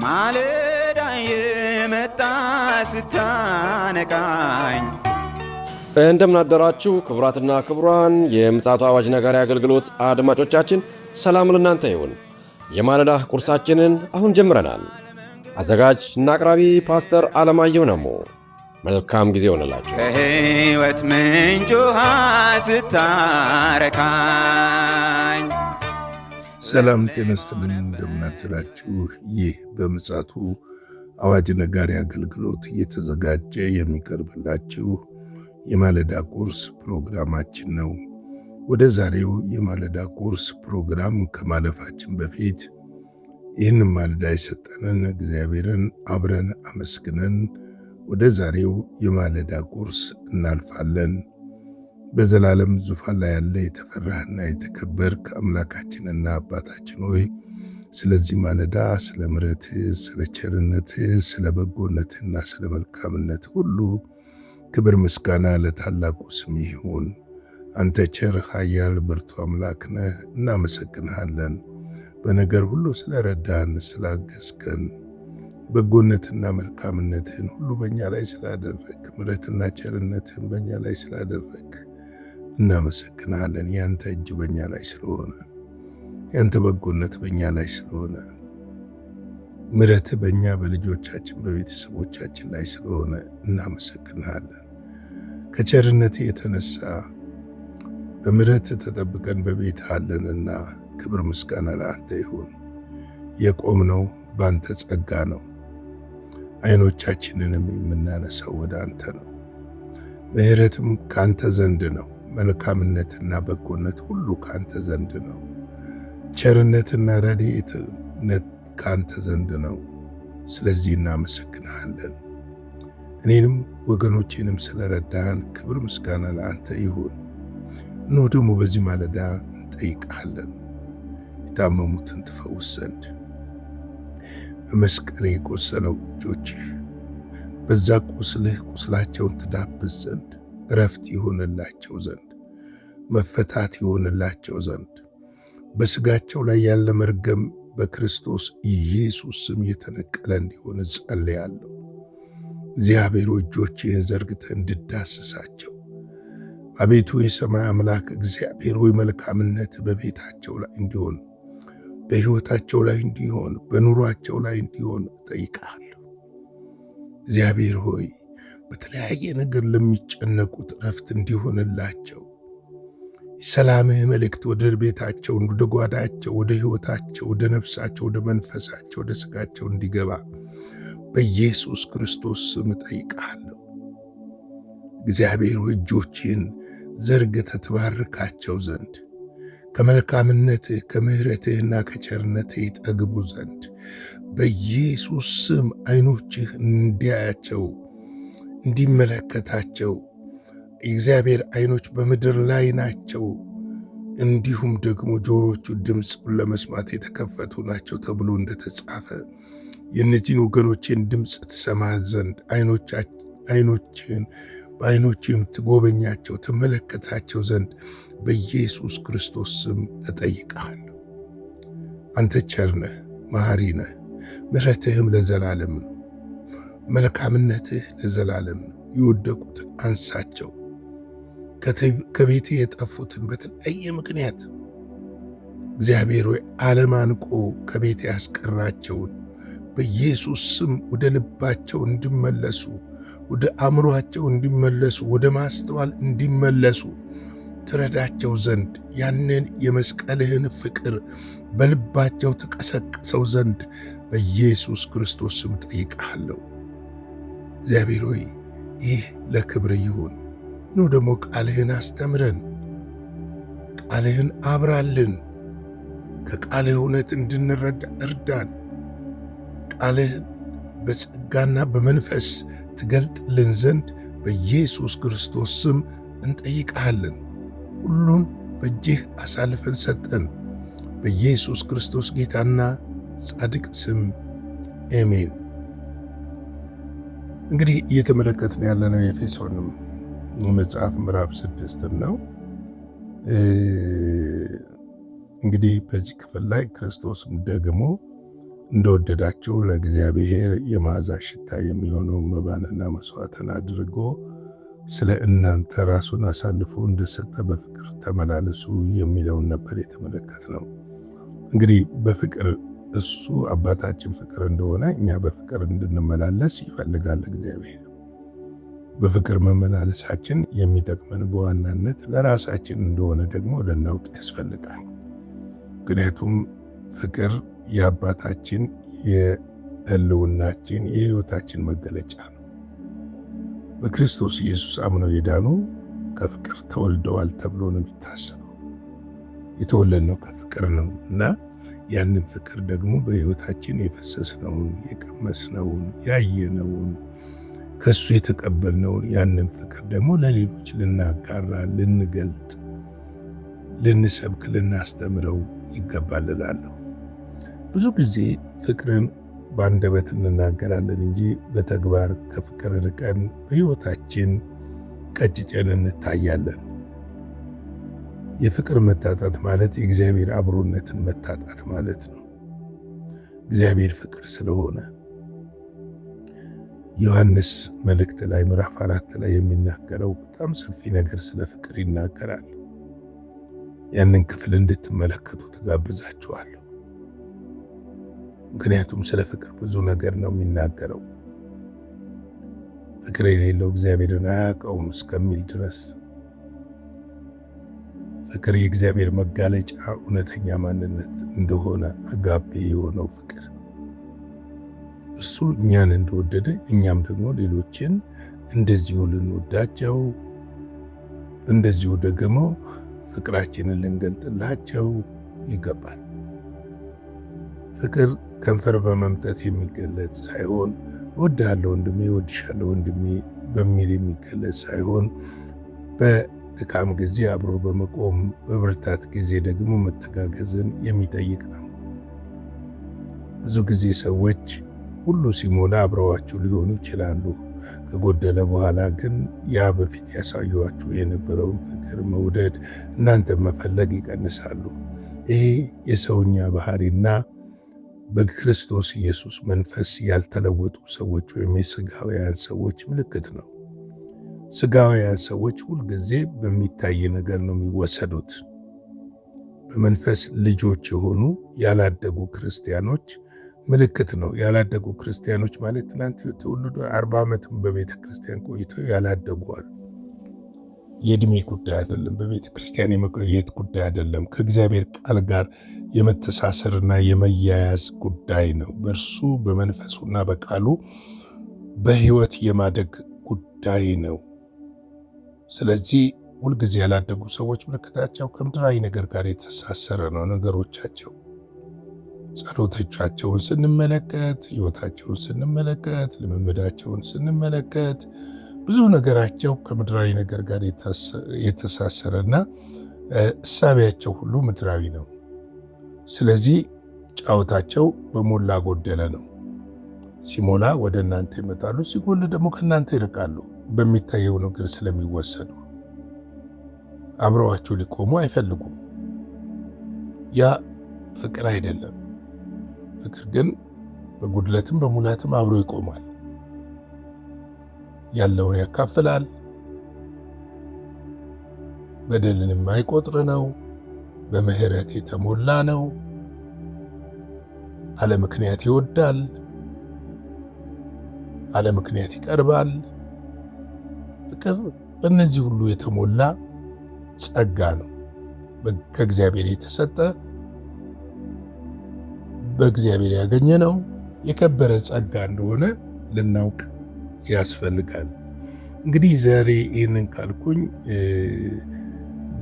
ማለዳ የመጣ ስታነቃኝ እንደምን አደራችሁ ክቡራትና ክቡራን የምፅዓቱ አዋጅ ነጋሪ አገልግሎት አድማጮቻችን፣ ሰላም ለእናንተ ይሁን። የማለዳ ቁርሳችንን አሁን ጀምረናል። አዘጋጅ እና አቅራቢ ፓስተር አለማየሁ ነሞ። መልካም ጊዜ ሆነላችሁ። ከሕይወት ምንጭ ውሃ ስታረካኝ። ሰላም ጤና ይስጥልኝ፣ እንደምን አደራችሁ። ይህ በምፅዓቱ አዋጅ ነጋሪ አገልግሎት እየተዘጋጀ የሚቀርብላችሁ የማለዳ ቁርስ ፕሮግራማችን ነው። ወደ ዛሬው የማለዳ ቁርስ ፕሮግራም ከማለፋችን በፊት ይህንን ማለዳ የሰጠንን እግዚአብሔርን አብረን አመስግነን ወደ ዛሬው የማለዳ ቁርስ እናልፋለን። በዘላለም ዙፋን ላይ ያለ የተፈራህና የተከበርክ አምላካችንና አባታችን ሆይ ስለዚህ ማለዳ ስለ ምሕረትህ፣ ስለ ቸርነትህ፣ ስለ በጎነትህና ስለ መልካምነት ሁሉ ክብር ምስጋና ለታላቁ ስም ይሁን። አንተ ቸር ኃያል ብርቱ አምላክ ነህ፣ እናመሰግንሃለን። በነገር ሁሉ ስለረዳን ስላገዝከን፣ በጎነትና መልካምነትህን ሁሉ በእኛ ላይ ስላደረግ፣ ምሕረትና ቸርነትህን በእኛ ላይ ስላደረግ እናመሰግንሃለን። ያንተ እጅ በእኛ ላይ ስለሆነ፣ ያንተ በጎነት በእኛ ላይ ስለሆነ፣ ምሕረትህ በእኛ በልጆቻችን በቤተሰቦቻችን ላይ ስለሆነ እናመሰግንሃለን። ከቸርነትህ የተነሳ በምሕረትህ ተጠብቀን በቤትህ አለንና ክብር ምስጋና ለአንተ ይሁን። የቆምነው በአንተ ጸጋ ነው። ዓይኖቻችንንም የምናነሳው ወደ አንተ ነው። ምሕረትም ከአንተ ዘንድ ነው። መልካምነትና በጎነት ሁሉ ከአንተ ዘንድ ነው። ቸርነትና ረድኤትነት ከአንተ ዘንድ ነው። ስለዚህ እናመሰግንሃለን። እኔንም ወገኖቼንም ስለረዳን ክብር ምስጋና ለአንተ ይሁን። እነሆ ደግሞ በዚህ ማለዳ እንጠይቅሃለን የታመሙትን ትፈውስ ዘንድ፣ በመስቀል የቆሰለው እጆችህ በዛ ቁስልህ ቁስላቸውን ትዳብስ ዘንድ፣ እረፍት ይሆንላቸው ዘንድ፣ መፈታት ይሆንላቸው ዘንድ፣ በሥጋቸው ላይ ያለ መርገም በክርስቶስ ኢየሱስ ስም የተነቀለ እንዲሆን ጸልያለሁ። እግዚአብሔር እጆችህን ዘርግተህ እንድዳስሳቸው አቤቱ የሰማይ አምላክ እግዚአብሔር ሆይ መልካምነት በቤታቸው ላይ እንዲሆን፣ በሕይወታቸው ላይ እንዲሆን፣ በኑሯቸው ላይ እንዲሆን እጠይቃለሁ። እግዚአብሔር ሆይ በተለያየ ነገር ለሚጨነቁት ረፍት እንዲሆንላቸው ሰላምህ መልእክት ወደ ቤታቸው፣ ወደ ጓዳቸው፣ ወደ ሕይወታቸው፣ ወደ ነፍሳቸው፣ ወደ መንፈሳቸው፣ ወደ ሥጋቸው እንዲገባ በኢየሱስ ክርስቶስ ስም እጠይቃለሁ። እግዚአብሔር ሆይ እጆችህን ዘርግተህ ትባርካቸው ዘንድ፣ ከመልካምነትህ ከምሕረትህና ከቸርነትህ ይጠግቡ ዘንድ በኢየሱስ ስም ዓይኖችህ እንዲያያቸው እንዲመለከታቸው፣ የእግዚአብሔር ዓይኖች በምድር ላይ ናቸው፣ እንዲሁም ደግሞ ጆሮቹ ድምፁን ለመስማት የተከፈቱ ናቸው ተብሎ እንደተጻፈ የእነዚህን ወገኖችን ድምፅ ትሰማ ዘንድ ዓይኖችን በዓይኖችም ትጎበኛቸው ትመለከታቸው ዘንድ በኢየሱስ ክርስቶስ ስም እጠይቅሃለሁ። አንተ ቸር ነህ፣ መሐሪ ነህ፣ ምሕረትህም ለዘላለም ነው፣ መልካምነትህ ለዘላለም ነው። የወደቁትን አንሳቸው፣ ከቤትህ የጠፉትን በተለያየ ምክንያት እግዚአብሔር ሆይ ዓለም አንቆ ከቤት ያስቀራቸውን በኢየሱስ ስም ወደ ልባቸው እንዲመለሱ፣ ወደ አእምሮአቸው እንዲመለሱ፣ ወደ ማስተዋል እንዲመለሱ ትረዳቸው ዘንድ ያንን የመስቀልህን ፍቅር በልባቸው ትቀሰቅሰው ዘንድ በኢየሱስ ክርስቶስ ስም ጠይቃለሁ። እግዚአብሔር ሆይ ይህ ለክብር ይሁን። ኑ ደግሞ ቃልህን አስተምረን፣ ቃልህን አብራልን፣ ከቃልህ እውነት እንድንረዳ እርዳን። ቃልህን በጸጋና በመንፈስ ትገልጥልን ዘንድ በኢየሱስ ክርስቶስ ስም እንጠይቃለን። ሁሉን በእጅህ አሳልፈን ሰጠን። በኢየሱስ ክርስቶስ ጌታና ጻድቅ ስም አሜን። እንግዲህ እየተመለከትን ያለነው የኤፌሶን መጽሐፍ ምዕራፍ 6 ነው። እንግዲህ በዚህ ክፍል ላይ ክርስቶስም ደግሞ እንደወደዳችሁ ለእግዚአብሔር የመዓዛ ሽታ የሚሆነውን መባንና መስዋዕትን አድርጎ ስለ እናንተ ራሱን አሳልፎ እንደሰጠ በፍቅር ተመላለሱ የሚለውን ነበር የተመለከትነው። እንግዲህ በፍቅር እሱ አባታችን ፍቅር እንደሆነ እኛ በፍቅር እንድንመላለስ ይፈልጋል እግዚአብሔር። በፍቅር መመላለሳችን የሚጠቅመን በዋናነት ለራሳችን እንደሆነ ደግሞ ልናውቅ ያስፈልጋል። ምክንያቱም ፍቅር የአባታችን የህልውናችን የህይወታችን መገለጫ ነው። በክርስቶስ ኢየሱስ አምነው የዳኑ ከፍቅር ተወልደዋል ተብሎ ነው የሚታሰበው። የተወለድነው ከፍቅር ነው እና ያንን ፍቅር ደግሞ በህይወታችን የፈሰስነውን፣ የቀመስነውን፣ ያየነውን ከሱ የተቀበልነውን ያንን ፍቅር ደግሞ ለሌሎች ልናጋራ፣ ልንገልጥ፣ ልንሰብክ፣ ልናስተምረው ይገባል እላለሁ። ብዙ ጊዜ ፍቅርን በአንደበት እንናገራለን እንጂ በተግባር ከፍቅር ርቀን በህይወታችን ቀጭጨን እንታያለን። የፍቅር መታጣት ማለት የእግዚአብሔር አብሮነትን መታጣት ማለት ነው። እግዚአብሔር ፍቅር ስለሆነ ዮሐንስ መልእክት ላይ ምዕራፍ 4 ላይ የሚናገረው በጣም ሰፊ ነገር ስለ ፍቅር ይናገራል። ያንን ክፍል እንድትመለከቱ ተጋብዛችኋለሁ። ምክንያቱም ስለ ፍቅር ብዙ ነገር ነው የሚናገረው። ፍቅር የሌለው እግዚአብሔርን አያውቀውም እስከሚል ድረስ ፍቅር የእግዚአብሔር መጋለጫ እውነተኛ ማንነት እንደሆነ አጋፔ የሆነው ፍቅር እሱ እኛን እንደወደደ እኛም ደግሞ ሌሎችን እንደዚሁ ልንወዳቸው፣ እንደዚሁ ደግሞ ፍቅራችንን ልንገልጥላቸው ይገባል። ፍቅር ከንፈር በመምጠት የሚገለጽ ሳይሆን እወድሃለሁ ወንድሜ፣ እወድሻለሁ ወንድሜ በሚል የሚገለጽ ሳይሆን በድካም ጊዜ አብሮ በመቆም በብርታት ጊዜ ደግሞ መተጋገዝን የሚጠይቅ ነው። ብዙ ጊዜ ሰዎች ሁሉ ሲሞላ አብረዋችሁ ሊሆኑ ይችላሉ። ከጎደለ በኋላ ግን ያ በፊት ያሳዩአችሁ የነበረውን ፍቅር፣ መውደድ፣ እናንተ መፈለግ ይቀንሳሉ። ይሄ የሰውኛ ባህሪና በክርስቶስ ኢየሱስ መንፈስ ያልተለወጡ ሰዎች ወይም የሥጋውያን ሰዎች ምልክት ነው። ሥጋውያን ሰዎች ሁልጊዜ በሚታይ ነገር ነው የሚወሰዱት። በመንፈስ ልጆች የሆኑ ያላደጉ ክርስቲያኖች ምልክት ነው። ያላደጉ ክርስቲያኖች ማለት ትናንት የተወለዱ 40 ዓመትም በቤተ ክርስቲያን ቆይተው ያላደጉዋል። የእድሜ ጉዳይ አይደለም። በቤተ ክርስቲያን የመቆየት ጉዳይ አይደለም። ከእግዚአብሔር ቃል ጋር የመተሳሰርና የመያያዝ ጉዳይ ነው። በእርሱ በመንፈሱና በቃሉ በሕይወት የማደግ ጉዳይ ነው። ስለዚህ ሁልጊዜ ያላደጉ ሰዎች ምልክታቸው ከምድራዊ ነገር ጋር የተሳሰረ ነው። ነገሮቻቸው፣ ጸሎቶቻቸውን ስንመለከት፣ ሕይወታቸውን ስንመለከት፣ ልምምዳቸውን ስንመለከት ብዙ ነገራቸው ከምድራዊ ነገር ጋር የተሳሰረና እሳቢያቸው ሁሉ ምድራዊ ነው። ስለዚህ ጫወታቸው በሞላ ጎደለ ነው። ሲሞላ ወደ እናንተ ይመጣሉ፣ ሲጎል ደግሞ ከእናንተ ይርቃሉ። በሚታየው ነገር ስለሚወሰዱ አብረዋቸው ሊቆሙ አይፈልጉም። ያ ፍቅር አይደለም። ፍቅር ግን በጉድለትም በሙላትም አብሮ ይቆማል። ያለውን ያካፍላል። በደልን የማይቆጥር ነው። በምህረት የተሞላ ነው። አለ ምክንያት ይወዳል። አለ ምክንያት ይቀርባል። ፍቅር በእነዚህ ሁሉ የተሞላ ጸጋ ነው። ከእግዚአብሔር የተሰጠ በእግዚአብሔር ያገኘ ነው። የከበረ ጸጋ እንደሆነ ልናውቅ ያስፈልጋል። እንግዲህ ዛሬ ይህንን ካልኩኝ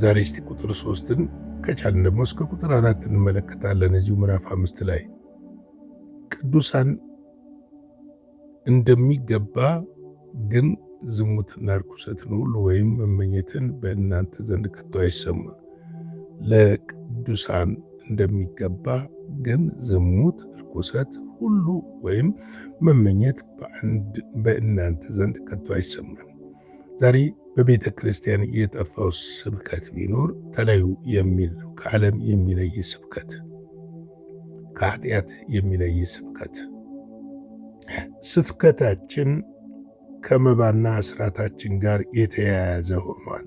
ዛሬ እስቲ ቁጥር 3ን ከቻልን ደግሞ እስከ ቁጥር 4 እንመለከታለን። እዚሁ ምዕራፍ 5 ላይ ቅዱሳን እንደሚገባ ግን ዝሙትና ርኩሰትን ሁሉ ወይም መመኘትን በእናንተ ዘንድ ከቶ አይሰማ። ለቅዱሳን እንደሚገባ ግን ዝሙት፣ ርኩሰት ሁሉ ወይም መመኘት በእናንተ ዘንድ ከቶ አይሰማም። ዛሬ በቤተ ክርስቲያን የጠፋው ስብከት ቢኖር ተለዩ የሚል ነው። ከዓለም የሚለይ ስብከት። ከኃጢአት የሚለይ ስብከት። ስብከታችን ከመባና አስራታችን ጋር የተያያዘ ሆኗል።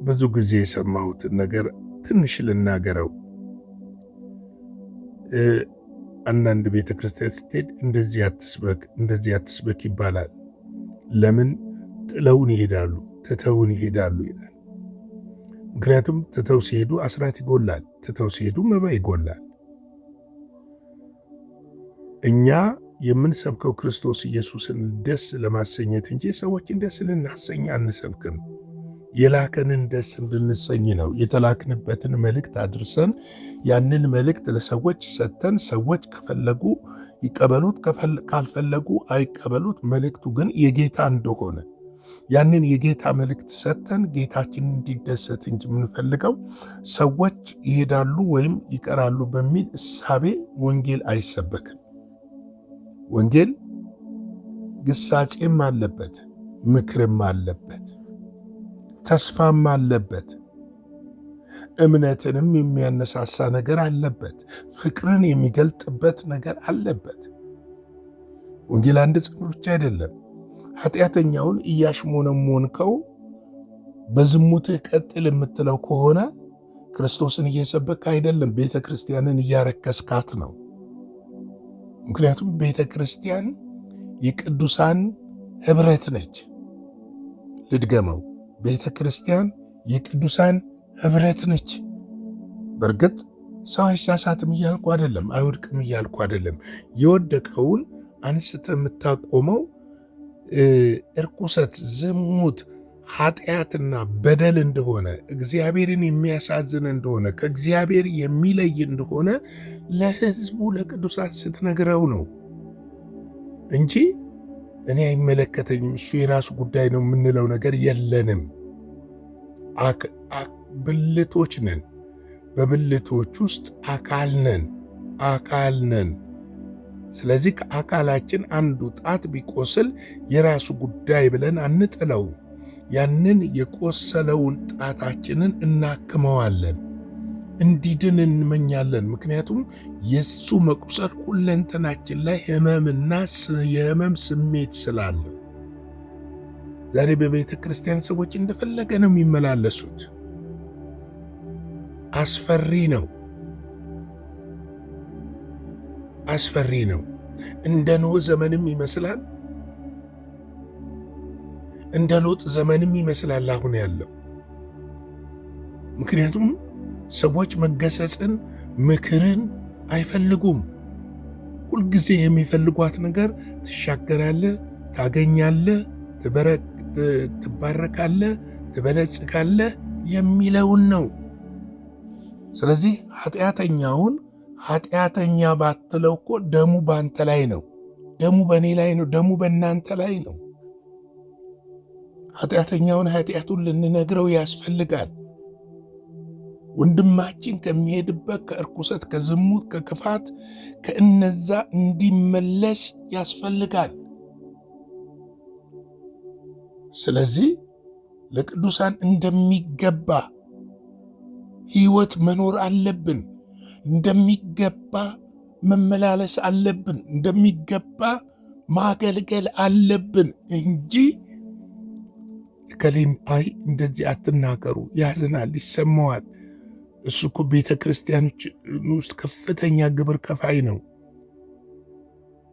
ብዙ ጊዜ የሰማሁትን ነገር ትንሽ ልናገረው። አንዳንድ ቤተ ክርስቲያን ስትሄድ እንደዚህ አትስበክ ይባላል። ለምን? ጥለውን ይሄዳሉ፣ ትተውን ይሄዳሉ ይላል። ምክንያቱም ትተው ሲሄዱ አስራት ይጎላል፣ ትተው ሲሄዱ መባ ይጎላል። እኛ የምንሰብከው ክርስቶስ ኢየሱስን ደስ ለማሰኘት እንጂ ሰዎችን ደስ ልናሰኝ አንሰብክም። የላከንን ደስ እንድንሰኝ ነው። የተላክንበትን መልእክት አድርሰን ያንን መልእክት ለሰዎች ሰጥተን ሰዎች ከፈለጉ ይቀበሉት፣ ካልፈለጉ አይቀበሉት። መልእክቱ ግን የጌታ እንደሆነ ያንን የጌታ መልእክት ሰጥተን ጌታችን እንዲደሰት እንጂ የምንፈልገው ሰዎች ይሄዳሉ ወይም ይቀራሉ በሚል እሳቤ ወንጌል አይሰበክም። ወንጌል ግሳጼም አለበት፣ ምክርም አለበት፣ ተስፋም አለበት፣ እምነትንም የሚያነሳሳ ነገር አለበት፣ ፍቅርን የሚገልጥበት ነገር አለበት። ወንጌል አንድ ጽሑፍ ብቻ አይደለም። ኃጢአተኛውን እያሽሞነሞንከው በዝሙትህ ቀጥል የምትለው ከሆነ ክርስቶስን እየሰበክ አይደለም፣ ቤተ ክርስቲያንን እያረከስካት ነው። ምክንያቱም ቤተ ክርስቲያን የቅዱሳን ኅብረት ነች። ልድገመው፣ ቤተ ክርስቲያን የቅዱሳን ኅብረት ነች። በእርግጥ ሰው አይሳሳትም እያልኩ አይደለም፣ አይወድቅም እያልኩ አይደለም። የወደቀውን አንስተ የምታቆመው እርኩሰት፣ ዝሙት፣ ኃጢአትና በደል እንደሆነ እግዚአብሔርን የሚያሳዝን እንደሆነ ከእግዚአብሔር የሚለይ እንደሆነ ለሕዝቡ ለቅዱሳን ስትነግረው ነው እንጂ እኔ አይመለከተኝም እሱ የራሱ ጉዳይ ነው የምንለው ነገር የለንም። ብልቶች ነን። በብልቶች ውስጥ አካል ነን። ስለዚህ ከአካላችን አንዱ ጣት ቢቆስል የራሱ ጉዳይ ብለን አንጥለው። ያንን የቆሰለውን ጣታችንን እናክመዋለን፣ እንዲድን እንመኛለን። ምክንያቱም የሱ መቁሰል ሁለንተናችን ላይ ህመምና የህመም ስሜት ስላለው። ዛሬ በቤተ ክርስቲያን ሰዎች እንደፈለገ ነው የሚመላለሱት። አስፈሪ ነው። እንደ ኖህ ዘመንም ይመስላል፣ እንደ ሎጥ ዘመንም ይመስላል አሁን ያለው። ምክንያቱም ሰዎች መገሰጽን፣ ምክርን አይፈልጉም። ሁልጊዜ የሚፈልጓት ነገር ትሻገራለህ፣ ታገኛለህ፣ ትባረካለህ፣ ትበለጽጋለህ የሚለውን ነው። ስለዚህ ኃጢአተኛውን ኃጢአተኛ ባትለው እኮ ደሙ በአንተ ላይ ነው፣ ደሙ በእኔ ላይ ነው፣ ደሙ በእናንተ ላይ ነው። ኃጢአተኛውን ኃጢአቱን ልንነግረው ያስፈልጋል። ወንድማችን ከሚሄድበት ከእርኩሰት፣ ከዝሙት፣ ከክፋት ከእነዛ እንዲመለስ ያስፈልጋል። ስለዚህ ለቅዱሳን እንደሚገባ ሕይወት መኖር አለብን። እንደሚገባ መመላለስ አለብን። እንደሚገባ ማገልገል አለብን እንጂ እከሌን አይ እንደዚህ አትናገሩ፣ ያዝናል፣ ይሰማዋል። እሱ እኮ ቤተ ክርስቲያኖች ውስጥ ከፍተኛ ግብር ከፋይ ነው።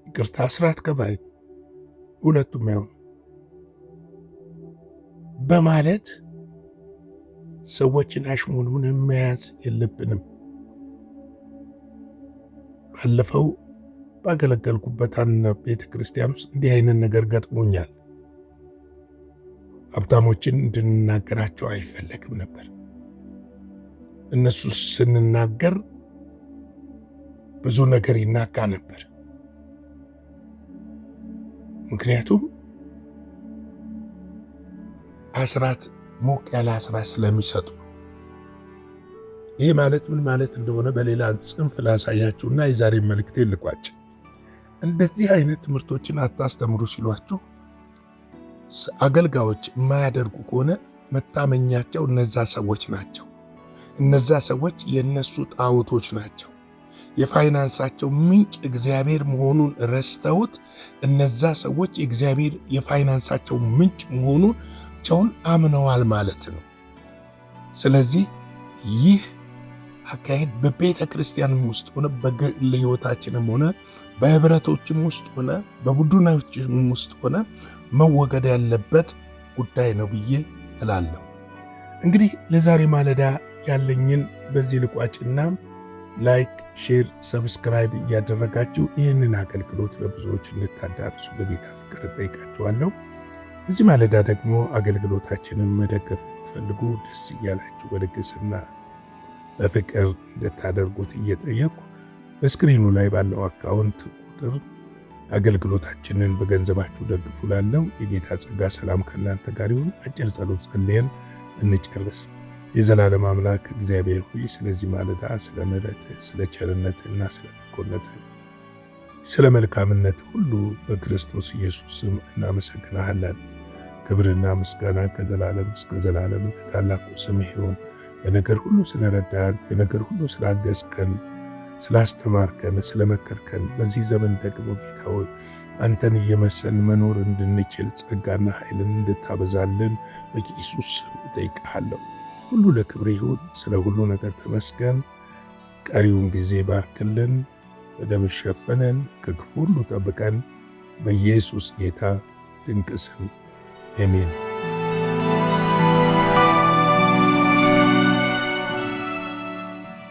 ይቅርታ፣ አስራት ከፋይ፣ ሁለቱም ያው በማለት ሰዎችን አሽሙንሙን መያዝ የለብንም። ባለፈው ባገለገልኩበት አንድ ቤተ ክርስቲያን ውስጥ እንዲህ አይነት ነገር ገጥሞኛል። ሀብታሞችን እንድንናገራቸው አይፈለግም ነበር። እነሱ ስንናገር ብዙ ነገር ይናጋ ነበር። ምክንያቱም አስራት ሞቅ ያለ አስራት ስለሚሰጡ። ይህ ማለት ምን ማለት እንደሆነ በሌላ ጽንፍ ላሳያችሁና የዛሬ መልእክቴ ልቋጭ። እንደዚህ አይነት ትምህርቶችን አታስተምሩ ሲሏችሁ አገልጋዮች የማያደርጉ ከሆነ መታመኛቸው እነዛ ሰዎች ናቸው። እነዛ ሰዎች የነሱ ጣዖቶች ናቸው። የፋይናንሳቸው ምንጭ እግዚአብሔር መሆኑን ረስተውት እነዛ ሰዎች የእግዚአብሔር የፋይናንሳቸው ምንጭ መሆኑን አምነዋል ማለት ነው። ስለዚህ ይህ አካሄድ በቤተ ክርስቲያንም ውስጥ ሆነ በግል ሕይወታችንም ሆነ በህብረቶችም ውስጥ ሆነ በቡድኖችም ውስጥ ሆነ መወገድ ያለበት ጉዳይ ነው ብዬ እላለሁ። እንግዲህ ለዛሬ ማለዳ ያለኝን በዚህ ልቋጭና ላይክ፣ ሼር፣ ሰብስክራይብ እያደረጋችሁ ይህንን አገልግሎት ለብዙዎች እንድታዳርሱ በጌታ ፍቅር ጠይቃችኋለሁ። በዚህ ማለዳ ደግሞ አገልግሎታችንን መደገፍ የምትፈልጉ ደስ እያላችሁ በልግስና በፍቅር እንድታደርጉት እየጠየቁ በስክሪኑ ላይ ባለው አካውንት ቁጥር አገልግሎታችንን በገንዘባችሁ ደግፉ። ላለው የጌታ ጸጋ ሰላም ከእናንተ ጋር ይሁን። አጭር ጸሎት ጸልየን እንጨርስ። የዘላለም አምላክ እግዚአብሔር ሆይ ስለዚህ ማለዳ ስለ ምሕረትህ፣ ስለ ቸርነትህና ስለ በጎነትህ፣ ስለ መልካምነት ሁሉ በክርስቶስ ኢየሱስ ስም እናመሰግናለን። ክብርና ምስጋና ከዘላለም እስከ ዘላለም ለታላቁ ስምህ ይሁን። በነገር ሁሉ ስለረዳን፣ በነገር ሁሉ ስላገዝከን፣ ስላስተማርከን፣ ስለመከርከን በዚህ ዘመን ደግሞ ጌታ ሆይ አንተን እየመሰል መኖር እንድንችል ጸጋና ኃይልን እንድታበዛልን በኢየሱስ ስም እጠይቅሃለሁ። ሁሉ ለክብር ይሁን። ስለ ሁሉ ነገር ተመስገን። ቀሪውን ጊዜ ባርክልን፣ በደም ሸፍነን፣ ከክፉ ሁሉ ጠብቀን። በኢየሱስ ጌታ ድንቅ ስም አሜን።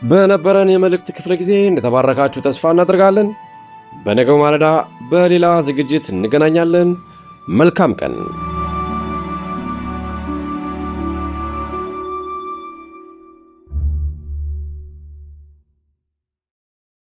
በነበረን የመልእክት ክፍለ ጊዜ እንደተባረካችሁ ተስፋ እናደርጋለን። በነገው ማለዳ በሌላ ዝግጅት እንገናኛለን። መልካም ቀን።